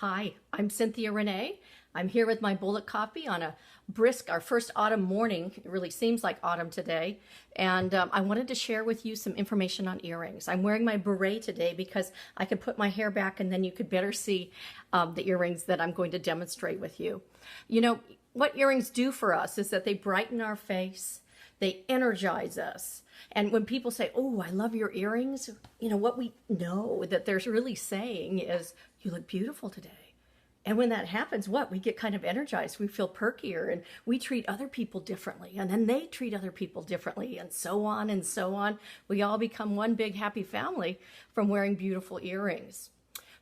Hi, I'm Cynthia Renee. I'm here with my bullet copy on a brisk, our first autumn morning. It really seems like autumn today. And I wanted to share with you some information on earrings. I'm wearing my beret today because I could put my hair back and then you could better see the earrings that I'm going to demonstrate with you. You know, what earrings do for us is that they brighten our face. They energize us. And when people say, oh, I love your earrings, you know, what we know that they're really saying is, you look beautiful today. And when that happens, we get kind of energized. We feel perkier and we treat other people differently. And then they treat other people differently and so on and so on. We all become one big happy family from wearing beautiful earrings.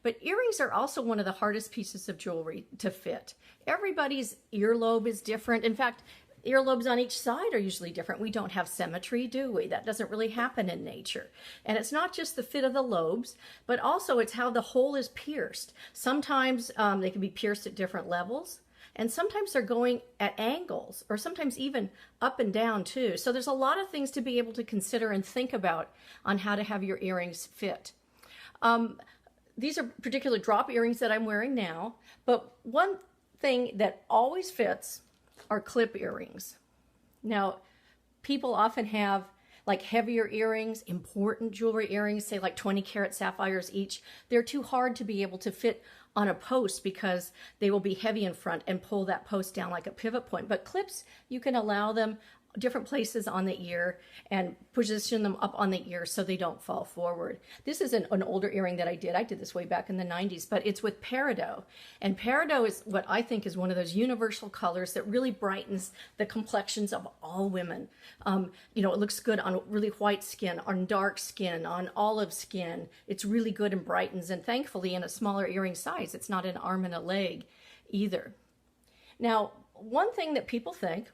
But earrings are also one of the hardest pieces of jewelry to fit. Everybody's earlobe is different. In fact, earlobes on each side are usually different. We don't have symmetry, do we? That doesn't really happen in nature. And it's not just the fit of the lobes, but also it's how the hole is pierced. Sometimes they can be pierced at different levels, and sometimes they're going at angles, or sometimes even up and down too. So there's a lot of things to be able to consider and think about on how to have your earrings fit. These are particular drop earrings that I'm wearing now, but one thing that always fits are clip earrings. Now, people often have like heavier earrings, important jewelry earrings, say like 20 karat sapphires each. They're too hard to be able to fit on a post because they will be heavy in front and pull that post down like a pivot point. But clips, you can allow them different places on the ear and position them up on the ear so they don't fall forward. This is an older earring that I did. I did this way back in the 90s, but it's with peridot. And peridot is what I think is one of those universal colors that really brightens the complexions of all women. You know, it looks good on really white skin, on dark skin, on olive skin. It's really good and brightens. And thankfully, in a smaller earring size, it's not an arm and a leg either. Now, one thing that people think,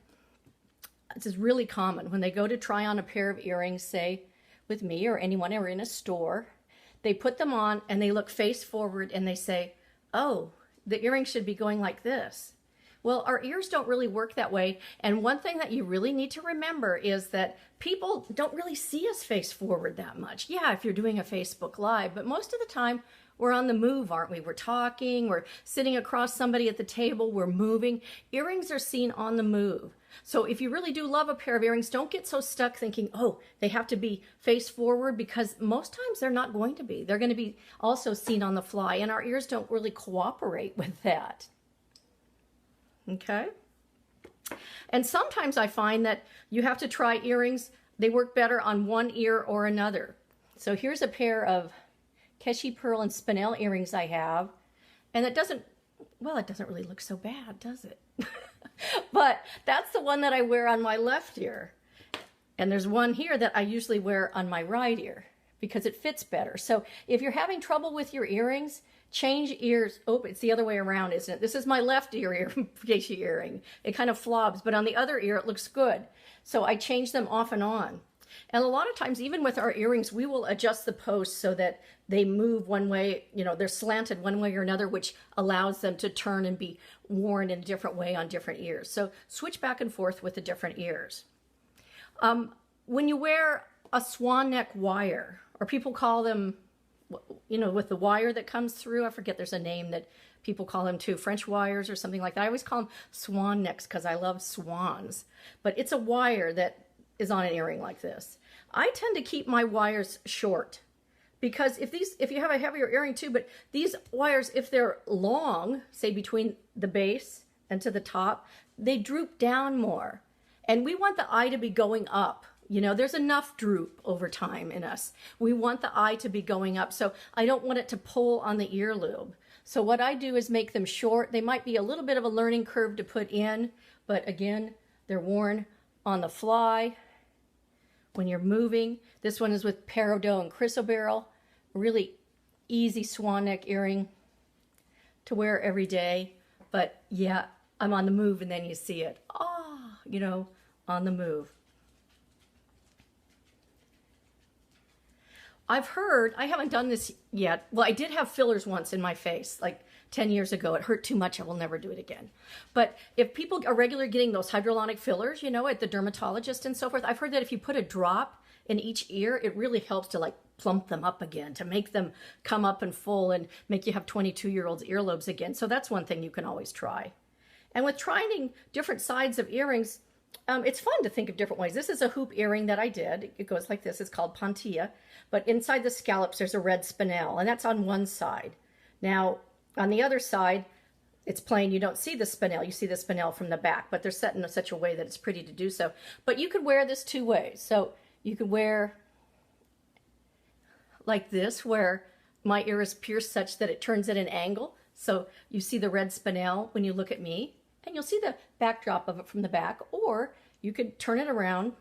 this is really common when they go to try on a pair of earrings, say with me or anyone or in a store, they put them on and they look face forward and they say, oh, the earring should be going like this. Well, our ears don't really work that way. And one thing that you really need to remember is that people don't really see us face forward that much. Yeah, if you're doing a Facebook Live, but most of the time we're on the move, aren't we? We're talking, we're sitting across somebody at the table, we're moving. Earrings are seen on the move. So if you really do love a pair of earrings, don't get so stuck thinking, oh, they have to be face forward, because most times they're not going to be. They're going to be also seen on the fly, and our ears don't really cooperate with that. Okay? And sometimes I find that you have to try earrings. They work better on one ear or another. So here's a pair of Keshi pearl and spinel earrings I have, and it doesn't really look so bad, does it? But that's the one that I wear on my left ear. And there's one here that I usually wear on my right ear because it fits better. So if you're having trouble with your earrings, change ears. Oh, it's the other way around, isn't it? This is my left ear Keshi earring. It kind of flobs, but on the other ear it looks good. So I change them off and on. And a lot of times, even with our earrings, we will adjust the post so that they move one way, you know, they're slanted one way or another, which allows them to turn and be worn in a different way on different ears. So switch back and forth with the different ears. When you wear a swan neck wire, or people call them, you know, with the wire that comes through, I forget, there's a name that people call them too, French wires or something like that. I always call them swan necks because I love swans. But it's a wire that is on an earring like this. I tend to keep my wires short because if you have a heavier earring too, but these wires, if they're long, say between the base and to the top, they droop down more. And we want the eye to be going up. You know, there's enough droop over time in us. We want the eye to be going up. So I don't want it to pull on the earlobe. So what I do is make them short. They might be a little bit of a learning curve to put in, but again, they're worn on the fly when you're moving. This one is with peridot and chrysoberyl. Really easy swan neck earring to wear every day. But yeah, I'm on the move and then you see it. Ah, you know, on the move. I've heard, I haven't done this yet. Well, I did have fillers once in my face, like 10 years ago. It hurt too much. I will never do it again. But if people are regularly getting those hyaluronic fillers, you know, at the dermatologist and so forth, I've heard that if you put a drop in each ear, it really helps to like plump them up again, to make them come up and full and make you have 22-year-old's earlobes again. So that's one thing you can always try. And with trying different sides of earrings, it's fun to think of different ways. This is a hoop earring that I did. It goes like this. It's called Pantilla. But inside the scallops, there's a red spinel, and that's on one side. Now, on the other side, it's plain. You don't see the spinel. You see the spinel from the back, but they're set in such a way that it's pretty to do so. But you could wear this two ways. So you could wear like this, where my ear is pierced such that it turns at an angle. So you see the red spinel when you look at me, and you'll see the backdrop of it from the back. Or you could turn it around.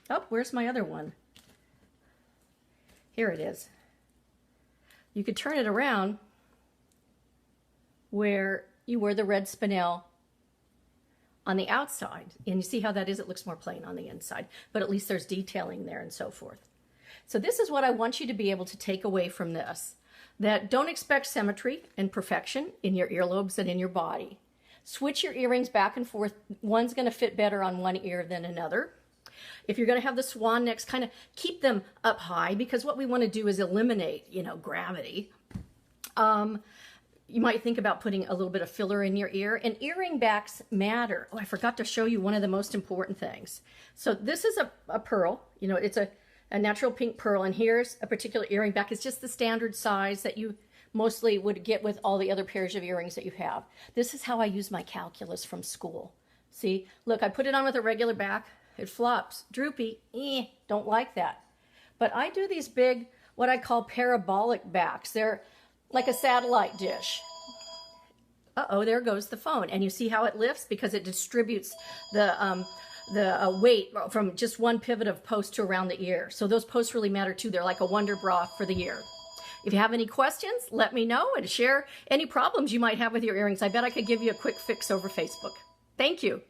Oh, where's my other one? Here it is. You could turn it around where you wear the red spinel on the outside. And you see how that is? It looks more plain on the inside, but at least there's detailing there and so forth. So this is what I want you to be able to take away from this. That don't expect symmetry and perfection in your earlobes and in your body. Switch your earrings back and forth. One's going to fit better on one ear than another. If you're going to have the swan necks, kind of keep them up high, because what we want to do is eliminate, gravity. You might think about putting a little bit of filler in your ear, and earring backs matter. Oh, I forgot to show you one of the most important things. So this is a pearl, it's a natural pink pearl, and here's a particular earring back. It's just the standard size that you mostly would get with all the other pairs of earrings that you have. This is how I use my calculus from school. See, look, I put it on with a regular back. It flops, droopy, don't like that. But I do these big, what I call parabolic backs. They're like a satellite dish. Uh-oh, there goes the phone. And you see how it lifts? Because it distributes the weight from just one pivot of post to around the ear. So those posts really matter too. They're like a wonder bra for the ear. If you have any questions, let me know, and share any problems you might have with your earrings. I bet I could give you a quick fix over Facebook. Thank you.